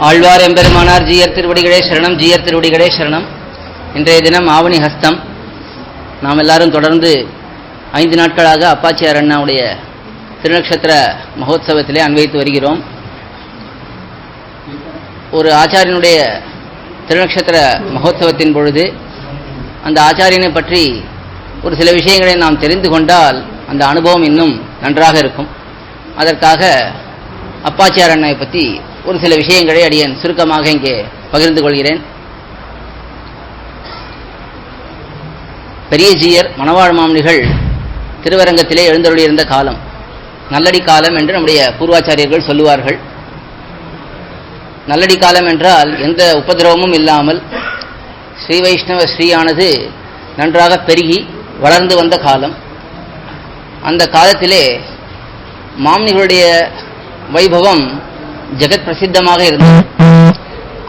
ஆழ்வார் எம்பெருமானார் ஜீயர் திருவடிகளே சரணம், ஜீயர் திருவடிகளே சரணம். இன்றைய தினம் ஆவணி ஹஸ்தம். நாம் எல்லாரும் தொடர்ந்து 5 நாட்களாக அப்பாச்சியார் அண்ணாவுடைய திருநக்ஷத்திர மகோத்சவத்திலே அன்வைத்து வருகிறோம். ஒரு ஆச்சாரியனுடைய திருநக்ஷத்திர மகோத்சவத்தின் பொழுது அந்த ஆச்சாரியனை பற்றி ஒரு சில விஷயங்களை நாம் தெரிந்து கொண்டால் அந்த அனுபவம் இன்னும் நன்றாக இருக்கும். அதற்காக அப்பாச்சியார் அண்ணனை பற்றி ஒரு சில விஷயங்களை அடியேன் சுருக்கமாக இங்கே பகிர்ந்து கொள்கிறேன். பெரிய ஜீயர் மணவாழ் மாமனிகள் திருவரங்கத்திலே எழுந்தருளியிருந்த காலம் நல்லடி காலம் என்று நம்முடைய பூர்வாச்சாரியர்கள் சொல்லுவார்கள். நல்லடி காலம் என்றால் எந்த உபதிரவமும் இல்லாமல் ஸ்ரீ வைஷ்ணவ ஸ்ரீயானது நன்றாக பெருகி வளர்ந்து வந்த காலம். அந்த காலத்திலே மாமனிகளுடைய வைபவம் ஜெகத் பிரசித்தமாக இருந்தது.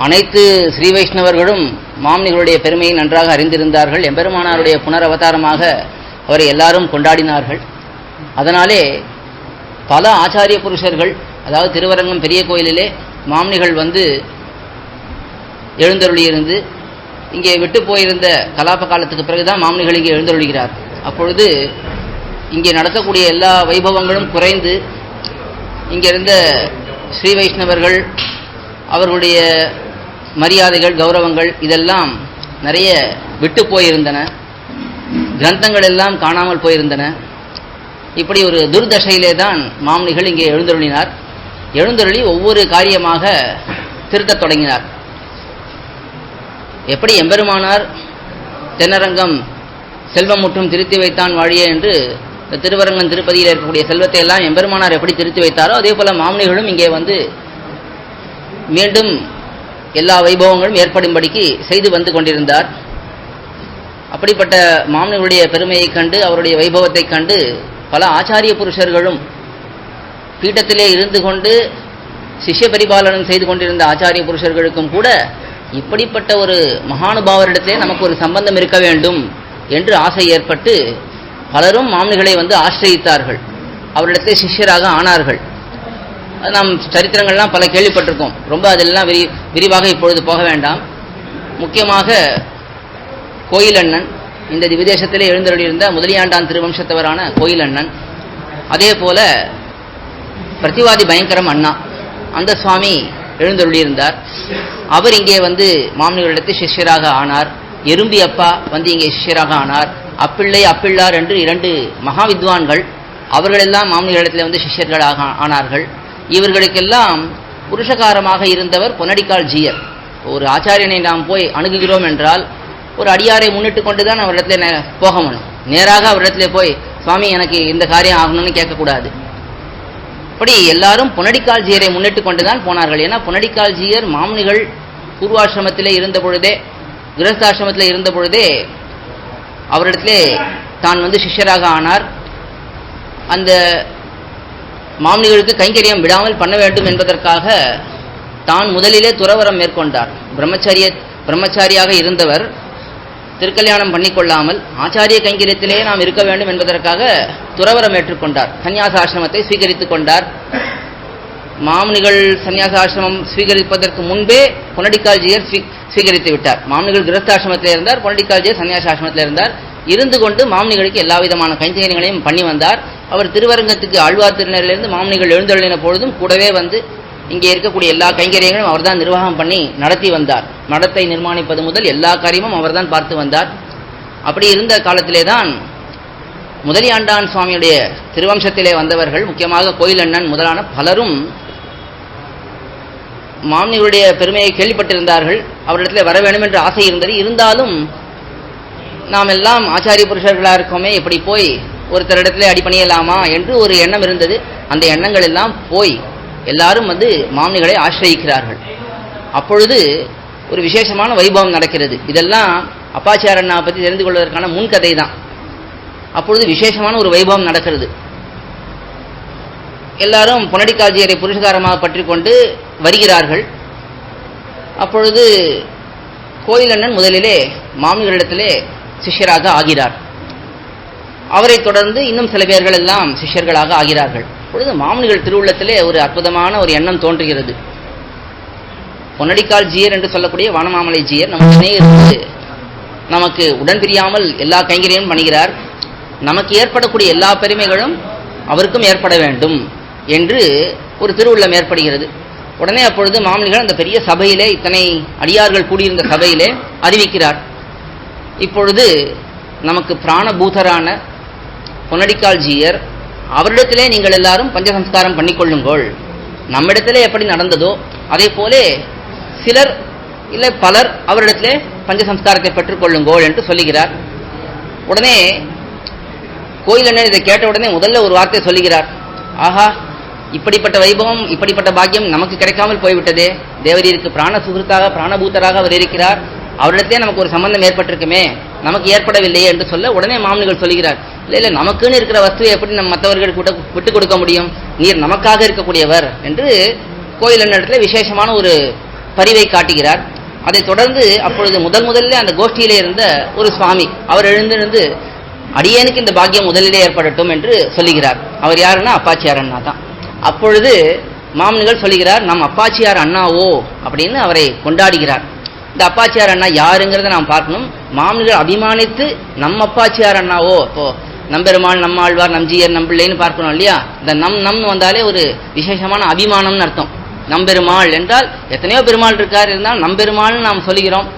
அனைத்து ஸ்ரீ வைஷ்ணவர்களும் மாமனிகளுடைய பெருமையை நன்றாக அறிந்திருந்தார்கள். எம்பெருமானாருடைய புனரவதாரமாக அவரை எல்லாரும் கொண்டாடினார்கள். அதனாலே பல ஆச்சாரிய புருஷர்கள், அதாவது திருவரங்கம் பெரிய கோயிலிலே மாமனிகள் வந்து எழுந்தருளியிருந்து இங்கே விட்டு போயிருந்த கலாப காலத்துக்கு பிறகுதான் மாமனிகள் இங்கே எழுந்தருளுகிறார். அப்பொழுது இங்கே நடத்தக்கூடிய எல்லா வைபவங்களும் குறைந்து இங்கிருந்த ஸ்ரீ வைஷ்ணவர்கள் அவர்களுடைய மரியாதைகள் கௌரவங்கள் இதெல்லாம் நிறைய விட்டு போயிருந்தன. கிரந்தங்கள் எல்லாம் காணாமல் போயிருந்தன. இப்படி ஒரு துர்தசையிலே தான் மாமனிகள் இங்கே எழுந்தருளினார். எழுந்தருளி ஒவ்வொரு காரியமாக திருத்தத் தொடங்கினார். எப்படி எம்பெருமானார் தென்னரங்கம் செல்வம் முற்றும் திருத்தி வைத்தான் வாழிய என்று திருவரங்கம் திருப்பதியில் இருக்கக்கூடிய செல்வத்தை எல்லாம் எம்பெருமானார் எப்படி திருத்தி வைத்தாரோ அதே போல மாமனிகளும் இங்கே வந்து மீண்டும் எல்லா வைபவங்களும் ஏற்படும்படிக்கு செய்து வந்து கொண்டிருந்தார். அப்படிப்பட்ட மாமனிகளுடைய பெருமையை கண்டு அவருடைய வைபவத்தை கண்டு பல ஆச்சாரிய புருஷர்களும் பீட்டத்திலே இருந்து கொண்டு சிஷ்ய பரிபாலனம் செய்து கொண்டிருந்த ஆச்சாரிய புருஷர்களுக்கும் கூட இப்படிப்பட்ட ஒரு மகானுபாவரிடத்திலே நமக்கு ஒரு சம்பந்தம் இருக்க வேண்டும் என்று ஆசை ஏற்பட்டு பலரும் மாமனிகளை வந்து ஆசிரியித்தார்கள். அவரிடத்தை சிஷ்யராக ஆனார்கள். நாம் சரித்திரங்கள்லாம் பல கேள்விப்பட்டிருக்கோம். ரொம்ப அதெல்லாம் விரிவாக இப்பொழுது போக வேண்டாம். முக்கியமாக கோயிலண்ணன், இந்த விதேசத்திலே எழுந்தருளியிருந்த முதலியாண்டான் திருவம்சத்தவரான கோயிலண்ணன், அதே போல பிரதிவாதி பயங்கரம் அண்ணா அந்த சுவாமி எழுந்தருளியிருந்தார். அவர் இங்கே வந்து மாமனிகளிடத்தில் சிஷ்யராக ஆனார். எறும்பி அப்பா வந்து இங்கே சிஷ்யராக ஆனார். அப்பிள்ளை அப்பிள்ளார் என்று 2 மகா வித்வான்கள் அவர்களெல்லாம் மாமனிகளிடத்தில் வந்து சிஷ்யர்களாக ஆனார்கள். இவர்களுக்கெல்லாம் புருஷகாரமாக இருந்தவர் பொன்னடிக்கால் ஜீயர். ஒரு ஆச்சாரியனை நாம் போய் அணுகுகிறோம் என்றால் ஒரு அடியாரை முன்னிட்டு கொண்டுதான் அவரிடத்துல போகணும். நேராக அவரிடத்துல போய் சுவாமி எனக்கு இந்த காரியம் ஆகணும்னு கேட்கக்கூடாது. அப்படி எல்லாரும் பொன்னடிக்கால் ஜீயரை முன்னிட்டு கொண்டுதான் போனார்கள். ஏன்னா பொன்னடிக்கால் ஜீயர் மாமனிகள் பூர்வாசிரமத்திலே இருந்த பொழுதே, கிரகஸ்தாசிரமத்தில் இருந்த பொழுதே அவரிடத்திலே தான் வந்து சிஷ்யராக ஆனார். அந்த மாமனிகளுக்கு கைங்கரியம் விடாமல் பண்ண வேண்டும் என்பதற்காக தான் முதலிலே துறவரம் மேற்கொண்டார். பிரம்மச்சாரியாக இருந்தவர் திருக்கல்யாணம் பண்ணிக்கொள்ளாமல் ஆச்சாரிய கைங்கரியத்திலே நாம் இருக்க வேண்டும் என்பதற்காக துறவரம் ஏற்றுக்கொண்டார். சந்நியாச ஆசிரமத்தை ஸ்வீகரித்துக் கொண்டார். மாமனிகள் சந்நியாச ஆசிரமம் ஸ்வீகரிப்பதற்கு முன்பே பொன்னடிக்கால் ஜீயர் ஸ்வீகரித்து விட்டார். மாமனிகள் கிரஸ்தாசிரமத்தில் இருந்தார், பொன்னடிக்கால் ஜீயர் சன்னியாச ஆசிரமத்தில் இருந்தார். இருந்து கொண்டு மாமனிகளுக்கு எல்லா விதமான கைங்கரியங்களையும் பண்ணி வந்தார். அவர் திருவரங்கத்துக்கு ஆழ்வார் திருநரிலிருந்து மாமனிகள் எழுந்தருளின பொழுதும் கூடவே வந்து இங்கே இருக்கக்கூடிய எல்லா கைங்கரியங்களும் அவர்தான் நிர்வாகம் பண்ணி நடத்தி வந்தார். மடத்தை நிர்மாணிப்பது முதல் எல்லா காரியமும் அவர்தான் பார்த்து வந்தார். அப்படி இருந்த காலத்திலே தான் முதலியாண்டான் சுவாமியுடைய திருவம்சத்திலே வந்தவர்கள், முக்கியமாக கோயிலண்ணன் முதலான பலரும் மாமனிகளுடைய பெருமையை கேள்விப்பட்டிருந்தார்கள். அவரிடத்தில் வர வேண்டும் என்ற ஆசை இருந்தது. இருந்தாலும் நாம் எல்லாம் ஆச்சாரிய புருஷர்களாக இருக்கோமே, எப்படி போய் ஒருத்தரிடத்திலே அடிப்பணியலாமா என்று ஒரு எண்ணம் இருந்தது. அந்த எண்ணங்கள் எல்லாம் போய் எல்லாரும் வந்து மாமனிகளை ஆசிரியிக்கிறார்கள். அப்பொழுது ஒரு விசேஷமான வைபவம் நடக்கிறது. இதெல்லாம் அப்பாச்சியார் அண்ணாவை பற்றி தெரிந்து கொள்வதற்கான முன்கதை தான். அப்பொழுது விசேஷமான ஒரு வைபவம் நடக்கிறது. எல்லாரும் பொன்னடிக்கால் ஜீயரை புருஷகாரமாக பற்றி கொண்டு வருகிறார்கள். அப்பொழுது கோயிலண்ணன் முதலிலே மாமனிகளிடத்திலே சிஷ்யராக ஆகிறார். அவரை தொடர்ந்து இன்னும் சில பேர்கள் எல்லாம் சிஷ்யர்களாக ஆகிறார்கள். பொழுது மாமனிகள் திருவுள்ளத்திலே ஒரு அற்புதமான ஒரு எண்ணம் தோன்றுகிறது. பொன்னடிக்கால் ஜீயர் என்று சொல்லக்கூடிய வானமாமலை ஜீயர் நமக்கு இருந்து நமக்கு உடன் பிரியாமல் எல்லா கைங்கரையும் பண்ணுகிறார். நமக்கு ஏற்படக்கூடிய எல்லா பெருமைகளும் அவருக்கும் ஏற்பட வேண்டும் என்று ஒரு திருவுள்ளம் ஏற்படுகிறது. உடனே அப்பொழுது மாமனிகள் அந்த பெரிய சபையிலே, இத்தனை அடியார்கள் கூடியிருந்த சபையிலே அறிவிக்கிறார். இப்பொழுது நமக்கு பிராணபூதரான பொன்னடிக்கால் ஜீயர், அவரிடத்திலே நீங்கள் எல்லாரும் பஞ்சசம்ஸ்காரம் பண்ணிக்கொள்ளுங்கள். நம்மிடத்திலே எப்படி நடந்ததோ அதே போலே சிலர் இல்லை பலர் அவரிடத்திலே பஞ்சசம்ஸ்காரத்தை பெற்றுக்கொள்ளுங்கள் என்று சொல்லுகிறார். உடனே கோயில் அண்ணன் இதை கேட்ட உடனே முதல்ல ஒரு வார்த்தை சொல்லுகிறார், ஆஹா, இப்படிப்பட்ட வைபவம், இப்படிப்பட்ட பாக்கியம் நமக்கு கிடைக்காமல் போய்விட்டதே. தேவரீருக்கு பிராண சுகிருத்தாக பிராணபூத்தராக அவர் இருக்கிறார், அவரிடத்தே நமக்கு ஒரு சம்பந்தம் ஏற்பட்டிருக்குமே, நமக்கு ஏற்படவில்லையே என்று சொல்ல உடனே மாமனிகள் சொல்லுகிறார், இல்லை நமக்குன்னு இருக்கிற வஸ்துவை எப்படி நம்ம மற்றவர்களுக்கு விட்டுக் கொடுக்க முடியும், நீர் நமக்காக இருக்கக்கூடியவர் என்று கோயில் இடத்துல விசேஷமான ஒரு பரிவை காட்டுகிறார். அதைத் தொடர்ந்து அப்பொழுது முதல்ல அந்த கோஷ்டியிலே இருந்த ஒரு சுவாமி அவர் எழுந்திருந்து, அடியேனுக்கு இந்த பாக்கியம் முதலிலே ஏற்படட்டும் என்று சொல்லுகிறார். அவர் யாருன்னா அப்பாச்சியார் அண்ணா தான். அப்பொழுது மாமனிகள் சொல்லுகிறார், நம் அப்பாச்சியார் அண்ணாவோ அப்படின்னு அவரை கொண்டாடுகிறார். இந்த அப்பாச்சியார் அண்ணா யாருங்கிறத நாம் பார்க்கணும். மாமனிகள் அபிமானித்து நம் அப்பாச்சியார் அண்ணாவோ, இப்போ நம்பெருமாள், நம்மாழ்வார், நம்ஜியர், நம்பிள்ளைன்னு பார்க்கணும் இல்லையா. இந்த நம் வந்தாலே ஒரு விசேஷமான அபிமானம்னு அர்த்தம். நம்பெருமாள் என்றால் எத்தனையோ பெருமாள் இருக்கார், இருந்தால் நம்பெருமாள்னு நாம் சொல்லுகிறோம்.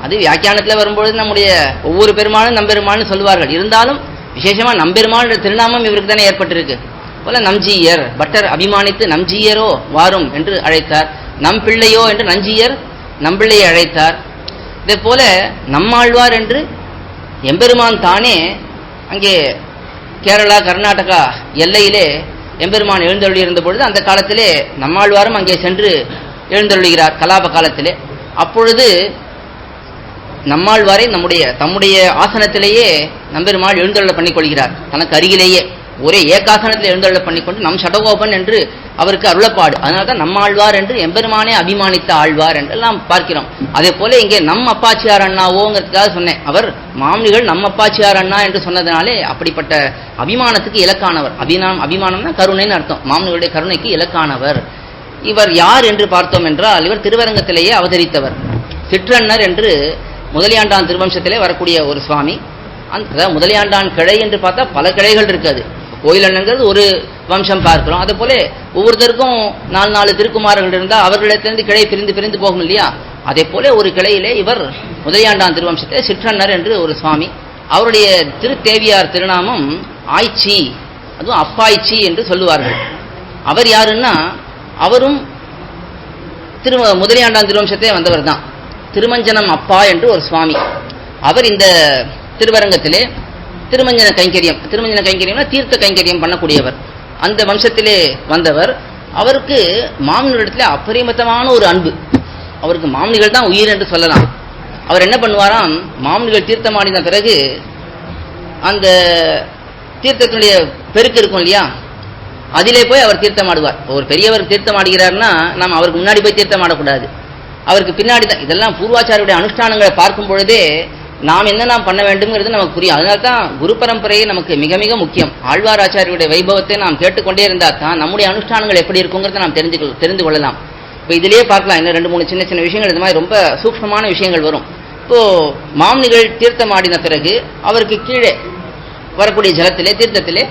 அது வியாக்கியானத்தில் வரும்பொழுது நம்முடைய ஒவ்வொரு பெருமாளும் நம்பெருமாள்னு சொல்வார்கள். இருந்தாலும் விசேஷமா நம்பெருமாள் திருநாமம் இவருக்கு தானே ஏற்பட்டிருக்கு. போல நம்ஜீயர் பட்டர் அபிமானித்து நம்ஜீயரோ வாரும் என்று அழைத்தார், நம் பிள்ளையோ என்று நஞ்சியர் நம்பிள்ளையை அழைத்தார். இதே போல நம்மாழ்வார் என்று எம்பெருமான் தானே அங்கே கேரளா கர்நாடகா எல்லையிலே எம்பெருமான் எழுந்தருளி இருந்த பொழுது அந்த காலத்திலே நம்மாழ்வாரும் அங்கே சென்று எழுந்தருளுகிறார் கலாப காலத்திலே. அப்பொழுது நம்மாழ்வாரை தம்முடைய ஆசனத்திலேயே நம்பெருமாள் எழுந்தருள பண்ணிக் கொள்கிறார். தனக்கு அருகிலேயே ஒரே ஏகாசனத்தில் எழுந்தருள பண்ணிக்கொண்டு நம் சடகோபன் என்று அவருக்கு அருளப்பாடு. அதனால்தான் நம்மாழ்வார் என்று எம்பெருமானே அபிமானித்த ஆழ்வார் என்றெல்லாம் பார்க்கிறோம். அதே போல இங்கே நம் அப்பாச்சியார் அண்ணாவோங்கிறதுக்காக சொன்னேன். அவர் மாமனிகள் நம் அப்பாச்சியார் அண்ணா என்று சொன்னதுனாலே அப்படிப்பட்ட அபிமானத்துக்கு இலக்கானவர். அபிமானம்னா கருணைன்னு அர்த்தம். மாமனிகளுடைய கருணைக்கு இலக்கானவர். இவர் யார் என்று பார்த்தோம் என்றால், இவர் திருவரங்கத்திலேயே அவதரித்தவர். சிற்றன்னர் என்று முதலியாண்டான் திருவம்சத்திலே வரக்கூடிய ஒரு சுவாமி. அந்த முதலியாண்டான் கிளை என்று பார்த்தா பல கிளைகள் இருக்காது. கோயில் அண்ணங்கிறது ஒரு வம்சம் பார்க்கிறோம். அது போல ஒவ்வொருத்தருக்கும் 4 திருக்குமாரர்கள் இருந்தால் அவர்களிடத்திலிருந்து கிளை பிரிந்து போகும் இல்லையா. அதே போல ஒரு கிளையிலே இவர் முதலியாண்டான் திருவம்சத்திலே சிற்றன்னர் என்று ஒரு சுவாமி. அவருடைய திருத்தேவியார் திருநாமம் ஆய்ச்சி, அதுவும் அப்பாய்ச்சி என்று சொல்லுவார்கள். அவர் யாருன்னா, அவரும் முதலியாண்டான் திருவம்சத்தே வந்தவர் தான். திருமஞ்சனம் அப்பா என்று ஒரு சுவாமி. அவர் இந்த திருவரங்கத்திலே திருமஞ்சன கைங்கரியம்னா தீர்த்த கைங்கரியம் பண்ணக்கூடியவர். அந்த வம்சத்திலே வந்தவர். அவருக்கு மாமனிகளிடத்திலே அப்பரிமிதமான ஒரு அன்பு. அவருக்கு மாமனிகள் தான் உயிர் என்று சொல்லலாம். அவர் என்ன பண்ணுவாராம், மாமனிகள் தீர்த்தமாடின பிறகு அந்த தீர்த்தத்தினுடைய பெருக்கு இருக்கும் இல்லையா, அதிலே போய் அவர் தீர்த்தமாடுவார். ஒரு பெரியவர் தீர்த்தமாடுகிறார்னா நாம் அவருக்கு முன்னாடி போய் தீர்த்தமாடக்கூடாது, அவருக்கு பின்னாடி தான். இதெல்லாம் பூர்வாச்சாரியுடைய அனுஷ்டானங்களை பார்க்கும் பொழுதே நாம் என்ன பண்ண வேண்டும்ங்கிறது நமக்கு புரியும். அதனால தான் குரு பரம்பரையே நமக்கு மிக மிக முக்கியம். ஆழ்வார் ஆச்சாரியுடைய வைபவத்தை நாம் கேட்டுக்கொண்டே இருந்தால் தான் நம்முடைய அனுஷ்டானங்கள் எப்படி இருக்குங்கிறத நாம் தெரிந்து கொள்ளலாம். இப்போ இதிலேயே பார்க்கலாம், இன்னும் 2-3 சின்ன சின்ன விஷயங்கள், இது மாதிரி ரொம்ப சூக்ஷ்மமான விஷயங்கள் வரும். இப்போ மாமனிகள் தீர்த்தமாடின பிறகு அவருக்கு கீழே வரக்கூடிய ஜலத்திலே தீர்த்தத்திலே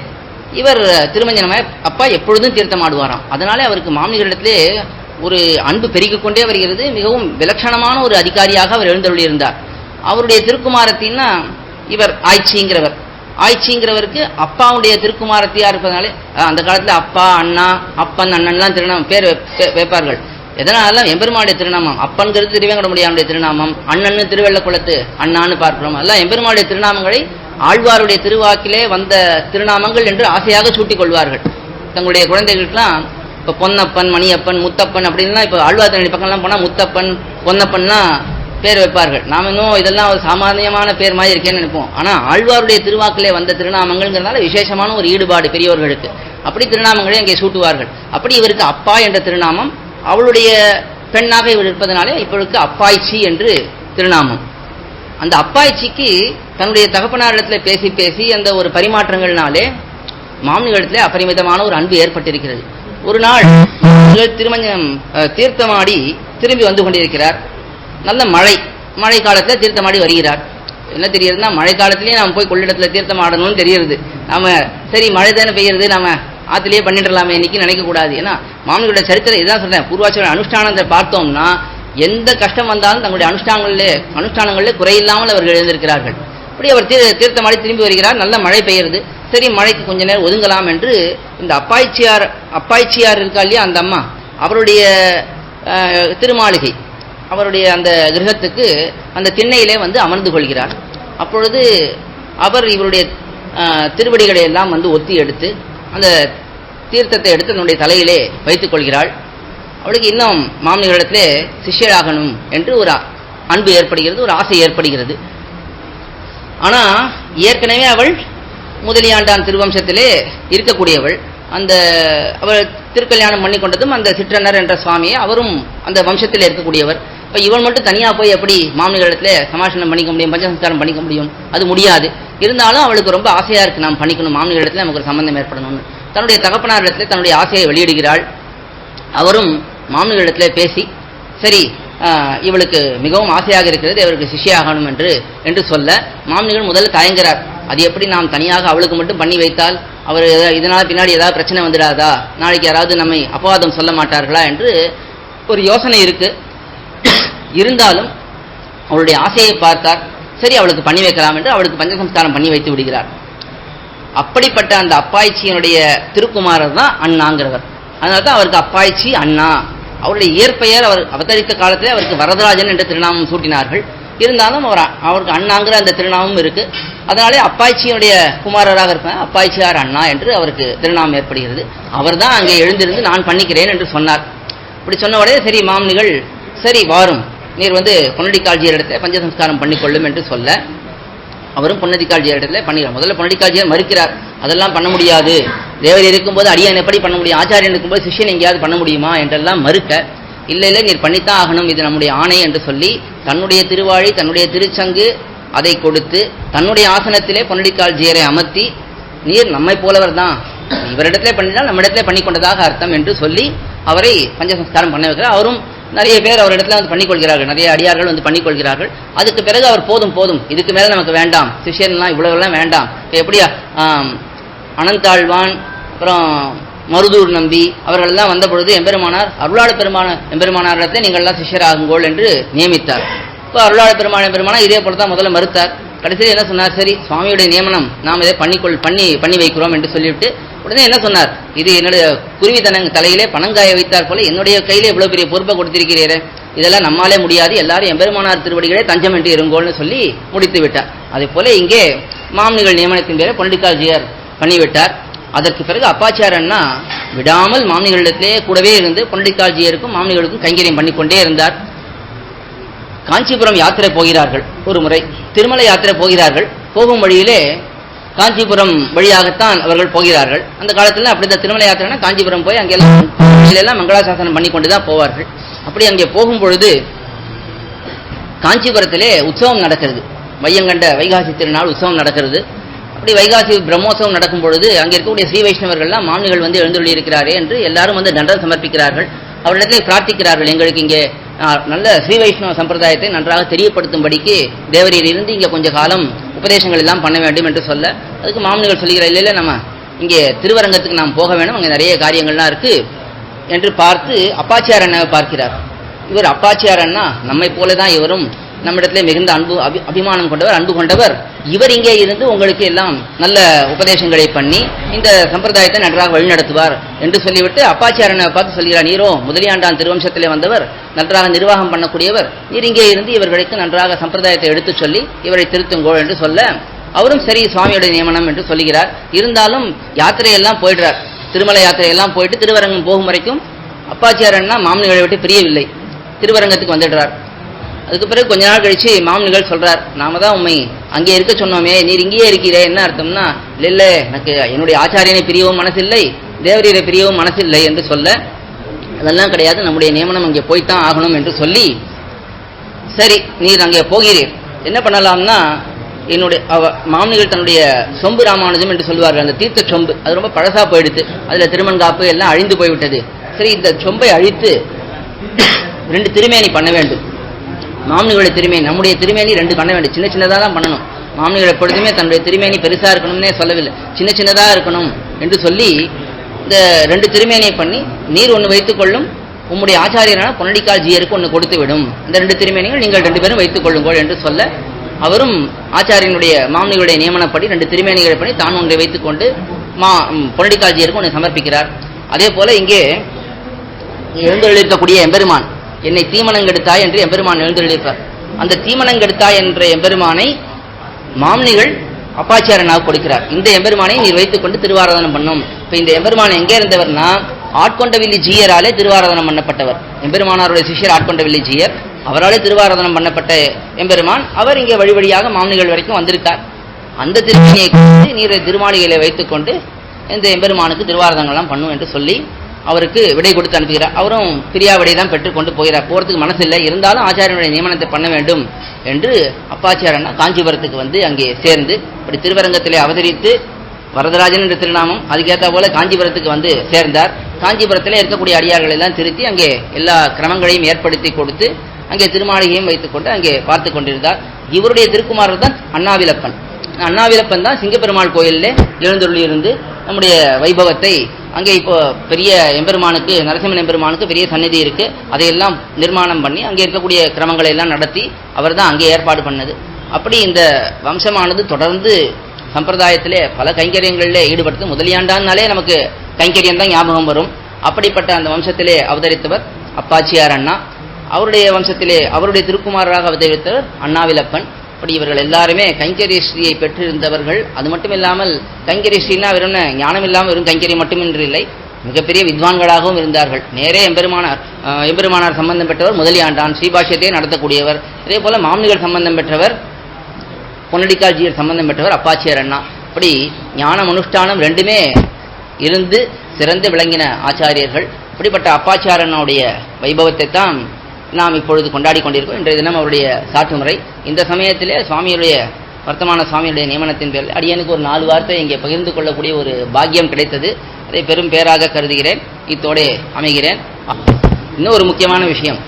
இவர் திருமஞ்சனமாய் அப்பா எப்பொழுதும் தீர்த்தமாடுவாராம். அதனாலே அவருக்கு மாமனிகளிடத்திலே ஒரு அன்பு பெருகிக் கொண்டே வருகிறது. மிகவும் விலட்சணமான ஒரு அதிகாரியாக அவர் எழுந்தருளியிருந்தார். அவருடைய திருக்குமாரத்தின்னா இவர் ஆய்ச்சிங்கிறவருக்கு அப்பாவுடைய திருக்குமாரத்தியா இருப்பதனாலே அந்த காலத்தில் அப்பா, அண்ணா, அப்பன், அண்ணன்லாம் திருநாமம் பேர் வைப்பார்கள். எதனாலாம் எம்பெருமாளுடைய திருநாமம். அப்பன்கிறது திருவேங்கடமுடியானுடைய திருநாமம், அண்ணன்னு திருவெள்ளக்குளத்து அண்ணான்னு பார்க்கிறோம். எல்லாம் எம்பெருமாளுடைய திருநாமங்களை ஆழ்வாருடைய திருவாக்கிலே வந்த திருநாமங்கள் என்று ஆசையாக சூட்டிக் கொள்வார்கள் தங்களுடைய குழந்தைகளுக்கெல்லாம். இப்போ பொன்னப்பன், மணியப்பன், முத்தப்பன் அப்படின்லாம் இப்போ ஆழ்வார் திருநெல்வேலி பக்கம்லாம் போனால் முத்தப்பன், பொன்னப்பன்லாம் பேர் வைப்பார்கள். நாம் இன்னும் இதெல்லாம் ஒரு சாமானியமான பேர் மாதிரி இருக்கேன்னு நினைப்போம். ஆனால் ஆழ்வாருடைய திருவாக்கிலே வந்த திருநாமங்கள்ங்கிறதுனால விசேஷமான ஒரு ஈடுபாடு பெரியவர்களுக்கு. அப்படி திருநாமங்களே அங்கே சூட்டுவார்கள். அப்படி இவருக்கு அப்பா என்ற திருநாமம். அவளுடைய பெண்ணாக இவர் இருப்பதனாலே இப்பொழுது அப்பாய்ச்சி என்று திருநாமம். அந்த அப்பாய்ச்சிக்கு தன்னுடைய தகப்பனாரிடத்தில் பேசி பேசி அந்த ஒரு பரிமாற்றங்கள்னாலே மாமனிகளிடத்திலே அப்பரிமிதமான ஒரு அன்பு ஏற்பட்டிருக்கிறது. ஒரு நாள் திருமஞ்சனம் தீர்த்தமாடி திரும்பி வந்து கொண்டிருக்கிறார். நல்ல மழை காலத்தில் தீர்த்தமாடி வருகிறார். என்ன தெரியுதுன்னா, மழை காலத்திலேயே நாம் போய் கொள்ளிடத்தில் தீர்த்தம் ஆடணும்னு தெரியுது. நாம சரி மழை தானே பெய்யுறது, நாம ஆத்திலேயே பண்ணிடலாமே இன்னைக்கு நினைக்கக்கூடாது. ஏன்னா மாமனிகளோட சரித்திரம் இதுதான் சொல்றேன். பூர்வாச்சார அனுஷ்டானத்தை பார்த்தோம்னா எந்த கஷ்டம் வந்தாலும் தங்களுடைய அனுஷ்டானங்களிலே குறையில்லாமல் அவர்கள் எழுந்திருக்கிறார்கள். அப்படி அவர் தீர்த்தமாடி திரும்பி வருகிறார். நல்ல மழை பெய்யுறது. சரி மழைக்கு கொஞ்ச நேரம் ஒதுங்கலாம் என்று இந்த அப்பாய்ச்சியார் இருக்கா இல்லையா, அந்த அம்மா, அவருடைய திருமாளிகை, அவருடைய அந்த கிரகத்துக்கு அந்த திண்ணையிலே வந்து அமர்ந்து கொள்கிறார். அப்பொழுது அவர் இவருடைய திருவடிகளை எல்லாம் வந்து ஒத்தி எடுத்து அந்த தீர்த்தத்தை எடுத்து தன்னுடைய தலையிலே வைத்துக் கொள்கிறாள். அவளுக்கு இன்னும் மாமனிகளிடத்திலே சிஷ்யராகணும் என்று ஒரு அன்பு ஏற்படுகிறது, ஒரு ஆசை ஏற்படுகிறது. ஆனா ஏற்கனவே அவள் முதலியாண்டான் திருவம்சத்திலே இருக்கக்கூடியவள். அந்த அவள் திருக்கல்யாணம் பண்ணி கொண்டதும் அந்த சிற்றன்னர் என்ற சுவாமியை, அவரும் அந்த வம்சத்தில் இருக்கக்கூடியவர். இப்போ இவள் மட்டும் தனியாக போய் எப்படி மாமனிகளிடத்தில் சமாஷனம் பண்ணிக்க முடியும், பஞ்சசம்ஸ்காரம் பண்ணிக்க முடியும்? அது முடியாது. இருந்தாலும் அவளுக்கு ரொம்ப ஆசையாக இருக்குது, நாம் பண்ணிக்கணும், மாமனிகளிடத்தில் நமக்கு ஒரு சம்பந்தம் ஏற்படணும்னு. தன்னுடைய தகப்பனாரிடத்தில் தன்னுடைய ஆசையை வெளியிடுகிறாள். அவரும் மாமனிகளிடத்தில் பேசி சரி இவளுக்கு மிகவும் ஆசையாக இருக்கிறது, இவருக்கு சிஷ்யாகணும் என்று சொல்ல மாமனிகள் முதல்ல தயங்குகிறார். அது எப்படி நாம் தனியாக அவளுக்கு மட்டும் பண்ணி வைத்தால் அவர் இதனால் பின்னாடி ஏதாவது பிரச்சனை வந்துடாதா, நாளைக்கு யாராவது நம்மை அபவாதம் சொல்ல மாட்டார்களா என்று ஒரு யோசனை இருக்கு. இருந்தாலும் அவளுடைய ஆசையை பார்த்தார். சரி அவளுக்கு பண்ணி வைக்கலாம் என்று அவளுக்கு பஞ்சசம்ஸ்காரம் பண்ணி வைத்து விடுகிறார். அப்படிப்பட்ட அந்த அப்பாய்ச்சியினுடைய திருக்குமாரர் தான் அண்ணாங்கிறவர். அதனால தான் அவருக்கு அப்பாய்ச்சி அண்ணா. அவருடைய இயற்பெயர் அவர் அவதரித்த காலத்திலே அவருக்கு வரதராஜன் என்ற திருநாமம் சூட்டினார்கள். இருந்தாலும் அவருக்கு அண்ணாங்கிற அந்த திருநாமம் இருக்கு. அதனாலே அப்பாய்ச்சியுடைய குமாரராக இருப்பாங்க, அப்பாய்ச்சியார் அண்ணா என்று அவருக்கு திருநாமம் ஏற்படுகிறது. அவர் தான் அங்கே எழுந்திருந்து நான் பண்ணிக்கிறேன் என்று சொன்னார். இப்படி சொன்ன உடனே சரி மாமனிகள் சரி வாரும், நீர் வந்து பொன்னடிக்காட்சியர் இடத்துல பஞ்சசம்ஸ்காரம் பண்ணிக்கொள்ளும் என்று சொல்ல அவரும் பொன்னடிக்காட்சியர் இடத்துல பண்ணிக்கிறார். முதல்ல பொன்னடிக்காட்சியர் மறுக்கிறார், அதெல்லாம் பண்ண முடியாது, தேவர் இருக்கும்போது அடியான் எப்படி பண்ண முடியும், ஆச்சாரியன் இருக்கும்போது சிஷ்யன் எங்கேயாவது பண்ண முடியுமா என்றெல்லாம் மறுக்க, இல்லை நீர் பண்ணித்தான் ஆகணும், இது நம்முடைய ஆணை என்று சொல்லி தன்னுடைய திருவாழி தன்னுடைய திருச்சங்கு அதை கொடுத்து தன்னுடைய ஆசனத்திலே பொன்னடிக்காட்சியரை அமர்த்தி நீர் நம்மை போலவர் தான், இவரிடத்திலே பண்ணினால் நம்மிடத்திலே பண்ணி கொண்டதாக அர்த்தம் என்று சொல்லி அவரை பஞ்சசம்ஸ்காரம் பண்ண வைக்கிறார். அவரும் நிறைய பேர் அவரிடத்துல வந்து பண்ணிக்கொள்கிறார்கள், நிறைய அடியார்கள் வந்து பண்ணிக்கொள்கிறார்கள். அதுக்கு பிறகு அவர் போதும் இதுக்கு மேல நமக்கு வேண்டாம், சிஷ்யன்லாம் இவ்வளவுலாம் வேண்டாம், எப்படியா அனந்தாழ்வான் அப்புறம் மருதூர் நம்பி அவர்கள் எல்லாம் வந்த பொழுது எம்பெருமானார் அருளாள எம்பெருமானாரிடத்தை நீங்கள் எல்லாம் சிஷ்யராகுங்கோள் என்று நியமித்தார். இப்போ அருளாள எம்பெருமானார் இதே போல தான் முதல்ல மறுத்தார். கடைசியில் என்ன சொன்னார், சரி சுவாமியுடைய நியமனம் நாம் இதை பண்ணி வைக்கிறோம் என்று சொல்லிவிட்டு உடனே என்ன சொன்னார், இது என்னுடைய குருவி தலையிலே பணங்காய வைத்தார் போல என்னுடைய கையிலே இவ்வளவு பெரிய பொறுப்பை கொடுத்திருக்கிறீரே, இதெல்லாம் நம்மாலே முடியாது, எல்லாரும் எம்பெருமானார் திருவடிகளே தஞ்சம் என்று இருங்கோள்னு சொல்லி முடித்து விட்டார். அதே போல இங்கே மாமனிகள் நியமனத்தின் பேரை பொன்னடிக்காட்சியர் பண்ணிவிட்டார். அதற்கு பிறகு அப்பாச்சார் அண்ணா விடாமல் மாமனிகளிடத்திலே கூடவே இருந்து பொன்னடிக்காட்சியருக்கும் மாமனிகளுக்கும் கைங்கரியம் பண்ணிக்கொண்டே இருந்தார். காஞ்சிபுரம் யாத்திரை போகிறார்கள், ஒரு முறை திருமலை யாத்திரை போகிறார்கள். போகும் வழியிலே காஞ்சிபுரம் வழியாகத்தான் அவர்கள் போகிறார்கள். அந்த காலத்துல அப்படிதான் திருமலை யாத்திரைனா காஞ்சிபுரம் போய் அங்கெல்லாம் மங்களாசாசனம் பண்ணி கொண்டுதான் போவார்கள். அப்படி அங்கே போகும் பொழுது காஞ்சிபுரத்திலே உற்சவம் நடக்கிறது, வையங்கண்ட வைகாசி திருநாள் உற்சவம் நடக்கிறது. அப்படி வைகாசி பிரம்மோற்சவம் நடக்கும் பொழுது அங்கே இருக்கக்கூடிய ஸ்ரீ வைஷ்ணவர்கள்லாம் மாமனிகள் வந்து எழுந்துள்ளி இருக்கிறாரே என்று எல்லாரும் வந்து தண்டம் சமர்ப்பிக்கிறார்கள். அவரிடத்திலே பிரார்த்திக்கிறார்கள், எங்களுக்கு இங்கே நல்ல ஸ்ரீ வைஷ்ணவ சம்பிரதாயத்தை நன்றாக தெரியப்படுத்தும்படிக்கு தேவரியில் இருந்து இங்கே கொஞ்ச காலம் உபதேசங்கள் எல்லாம் பண்ண வேண்டும் என்று சொல்ல, அதுக்கு மாமனிகள் சொல்லுகிறார், இல்லை நம்ம இங்கே திருவரங்கத்துக்கு நாம் போக வேணும், அங்கே நிறைய காரியங்கள்லாம் இருக்கு என்று பார்த்து அப்பாச்சியார் அண்ணாவை பார்க்கிறார். இவர் அப்பாச்சியார் அண்ணா நம்மை போலதான், இவரும் நம்மிடத்திலே மிகுந்த அபிமானம் கொண்டவர், அன்பு கொண்டவர். இவர் இங்கே இருந்து உங்களுக்கு எல்லாம் நல்ல உபதேசங்களை பண்ணி இந்த சம்பிரதாயத்தை நன்றாக வழிநடத்துவார் என்று சொல்லிவிட்டு அப்பாச்சாரனை பார்த்து சொல்கிறார், நீரோ முதலியாண்டான் திருவம்சத்திலே வந்தவர், நன்றாக நிர்வாகம் பண்ணக்கூடியவர், நீர் இங்கே இருந்து இவர்களுக்கு நன்றாக சம்பிரதாயத்தை எடுத்து சொல்லி இவரை திருத்துங்கோ என்று சொல்ல, அவரும் சரி சுவாமியுடைய நியமனம் என்று சொல்லுகிறார். இருந்தாலும் யாத்திரையெல்லாம் போயிடுறார், திருமலை யாத்திரையெல்லாம் போயிட்டு திருவரங்கம் போகும் வரைக்கும் அப்பாச்சாரன்னா மாமனிகளை விட்டு பிரியவில்லை, திருவரங்கத்துக்கு வந்துடுறார். அதுக்கு பிறகு கொஞ்ச நாள் கழிச்சு மாமனிகள் சொல்றார், நாம தான் உண்மை அங்கே இருக்க சொன்னோமே, நீர் இங்கேயே இருக்கிறே, என்ன அர்த்தம்னா, இல்ல எனக்கு என்னுடைய ஆச்சாரியனை பிரியவும் மனசில்லை, தேவரீரை பிரியவும் மனசில்லை என்று சொல்ல, அதெல்லாம் கிடையாது, நம்முடைய நியமனம் அங்கே போய்த்தான் ஆகணும் என்று சொல்லி, சரி நீர் அங்கே போகிறீர், என்ன பண்ணலாம்னா, என்னுடைய மாமனிகள் தன்னுடைய சொம்பு ராமானுஜம் என்று சொல்வார்கள், அந்த தீர்த்த சொம்பு அது ரொம்ப பழசா போயிடுது, அதுல திருமண் காப்பு எல்லாம் அழிந்து போய்விட்டது. சரி இந்த சொம்பை அழித்து 2 திருமேனி பண்ண வேண்டும். மாமனிகளுடைய திருமேனி, நம்முடைய திருமேனி 2 பண்ண வேண்டும். சின்ன சின்னதாக தான் பண்ணணும். மாமனிகள் எப்பொழுதுமே தன்னுடைய திருமேனி பெருசா இருக்கணும்னே சொல்லவில்லை, சின்ன சின்னதாக இருக்கணும் என்று சொல்லி இந்த 2 திருமேனியை பண்ணி, நீர் ஒன்று வைத்துக் கொள்ளும், உம்முடைய ஆச்சாரியரான பொன்னடிக்கால் ஜீயருக்கு ஒன்று கொடுத்து விடும், இந்த 2 திருமேனிகள் நீங்கள் 2 பேரும் வைத்துக் கொள்ளுங்கள் என்று சொல்ல, அவரும் ஆச்சாரியனுடைய மாமனிகளுடைய நியமனப்படி 2 திருமேனிகளை பண்ணி தான் ஒன்றை வைத்துக் கொண்டு பொன்னடிக்கால் ஜீயருக்கு ஒன்று சமர்ப்பிக்கிறார். அதே போல இங்கே எழுந்தருளிருக்கக்கூடிய எம்பெருமான், என்னை தீமனங்கெடுத்தாய் என்று எம்பெருமான் எழுந்தருளிருப்பார். அந்த தீமனங்கெடுத்தாய் என்ற எம்பெருமானை மாமனிகள் அப்பாச்சியாரனாக கொடுக்கிறார். இந்த எம்பெருமானை நீர் வைத்துக் கொண்டு திருவாராதனம் பண்ணும். இப்ப இந்த எம்பெருமான் எங்கே இருந்தவர்னா, ஆட்கொண்டவில்லி ஜீயராலே திருவாராதனம் பண்ணப்பட்டவர். எம்பெருமானாருடைய சிஷ்யர் ஆட்கொண்டவில்லி ஜீயர், அவராலே திருவாராதனம் பண்ணப்பட்ட எம்பெருமான். அவர் இங்கே வழி வழியாக மாமனிகள் வரைக்கும் வந்திருக்கார். அந்த திருமணியை கொண்டு நீரை திருமாளிகளை வைத்துக் கொண்டு இந்த எம்பெருமானுக்கு திருவாராதனங்கள்லாம் பண்ணும் என்று சொல்லி அவருக்கு விடை கொடுத்து அனுப்புகிறார். அவரும் பிரியா விடை தான் பெற்றுக்கொண்டு போகிறார். போறதுக்கு மனசில்லை, இருந்தாலும் ஆச்சாரியனுடைய நியமனத்தை பண்ண வேண்டும் என்று அப்பாச்சாரன்னா காஞ்சிபுரத்துக்கு வந்து அங்கே சேர்ந்து இப்படி திருவரங்கத்திலே அவதரித்து வரதராஜன் என்ற திருநாமம், அதுக்கேற்ற போல காஞ்சிபுரத்துக்கு வந்து சேர்ந்தார். காஞ்சிபுரத்திலே இருக்கக்கூடிய அடியார்கள் எல்லாம் திருத்தி அங்கே எல்லா கிரமங்களையும் ஏற்படுத்தி கொடுத்து அங்கே திருமாளிகையும் வைத்துக் கொண்டு அங்கே பார்த்து கொண்டிருந்தார். இவருடைய திருக்குமாரர் தான் அண்ணாவிலப்பன். அண்ணாவிலப்பன் தான் சிங்கப்பெருமாள் கோயிலே எழுந்தருளி இருந்து நம்முடைய வைபவத்தை அங்கே இப்போ பெரிய எம்பெருமானுக்கு, நரசிம்மன் எம்பெருமானுக்கு பெரிய சந்நிதி இருக்கு, அதையெல்லாம் நிர்மாணம் பண்ணி அங்கே இருக்கக்கூடிய கிரமங்களை எல்லாம் நடத்தி அவர் தான் அங்கே ஏற்பாடு பண்ணது. அப்படி இந்த வம்சமானது தொடர்ந்து சம்பிரதாயத்திலே பல கைங்கரியங்களிலே ஈடுபடுத்து. முதலியாண்டான்னாலே நமக்கு கைங்கரியம் தான் ஞாபகம் வரும். அப்படிப்பட்ட அந்த வம்சத்திலே அவதரித்தவர் அப்பாச்சியார் அண்ணா. அவருடைய வம்சத்திலே அவருடைய திருக்குமாரராக அவதரித்தவர் அண்ணாவிலப்பன். அப்படி இவர்கள் எல்லாருமே கைங்கரியஸ்ரீயை பெற்றிருந்தவர்கள். அது மட்டும் இல்லாமல் கைங்கரியஸ்ரீனா வெறும் ஞானம் இல்லாமல் வெறும் கைங்கரியம் மட்டுமின்றி இல்லை, மிகப்பெரிய வித்வான்களாகவும் இருந்தார்கள். நேரே எம்பெருமானார் சம்பந்தம் பெற்றவர் முதலியாண்டான், ஸ்ரீபாஷ்யத்தை நடத்தக்கூடியவர். அதே போல மாமனிகள் சம்பந்தம் பெற்றவர் பொன்னடிக்கால் ஜீயர் சம்பந்தம் பெற்றவர் அப்பாச்சியார் அண்ணா. அப்படி ஞானம் அனுஷ்டானம் 2மே இருந்து சிறந்து விளங்கின ஆச்சாரியர்கள். இப்படிப்பட்ட அப்பாச்சியார் அண்ணாவுடைய வைபவத்தை தான் நாம் இப்பொழுது கொண்டாடி கொண்டிருக்கோம். இன்றைய தினம் அவருடைய சாற்று முறை. இந்த சமயத்திலே சுவாமியுடைய வர்த்தமான சுவாமியுடைய நியமனத்தின் பேரில் அடியனுக்கு ஒரு 4 வார்த்தை இங்கே பகிர்ந்து கொள்ளக்கூடிய ஒரு பாக்கியம் கிடைத்தது. அதை பெரும் பேராக கருதுகிறேன். இத்தோடே அமைகிறேன். இன்னும் ஒரு முக்கியமான விஷயம்,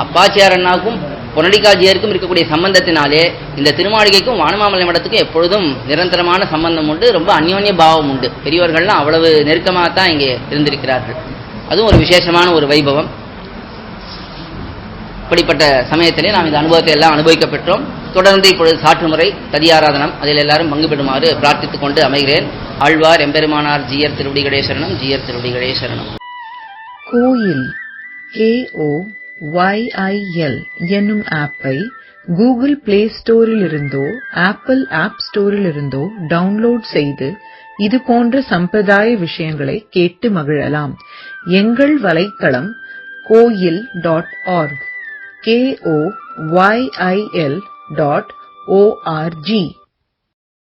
அப்பாச்சியார் அண்ணாவுக்கும் பொன்னடிக்கால் ஜீயருக்கும் இருக்கக்கூடிய சம்பந்தத்தினாலே இந்த திருமாளிகைக்கும் வானமாமலை மடத்துக்கும் எப்பொழுதும் நிரந்தரமான சம்பந்தம் உண்டு, ரொம்ப அந்யோன்ய பாவம் உண்டு. பெரியவர்கள்லாம் அவ்வளவு நெருக்கமாகத்தான் இங்கே இருந்திருக்கிறார்கள். அதுவும் ஒரு விசேஷமான ஒரு வைபவம். இப்படிப்பட்ட சமயத்திலே நாம் இந்த அனுபவத்தை எல்லாம் அனுபவிக்க பெற்றோம். தொடர்ந்து இப்பொழுது சாற்று முறை ததியாராதனம், அதில் எல்லாரும் பங்கு பெறுமாறு பிரார்த்தித்துக் கொண்டு அமைகிறேன். ஆழ்வார் எம்பெருமானார் ஜீயர் திருவடிகளே சரணம், ஜீயர் திருவடிகளே சரணம். கோயில் KOYIL என்னும் ஆப்பை கூகுள் பிளே ஸ்டோரில் இருந்தோ ஆப்பிள் ஆப் ஸ்டோரில் இருந்தோ டவுன்லோட் செய்து இது போன்ற சம்பிரதாய விஷயங்களை கேட்டு மகிழலாம். எங்கள் வலைத்தளம் koil.org KOYIL.org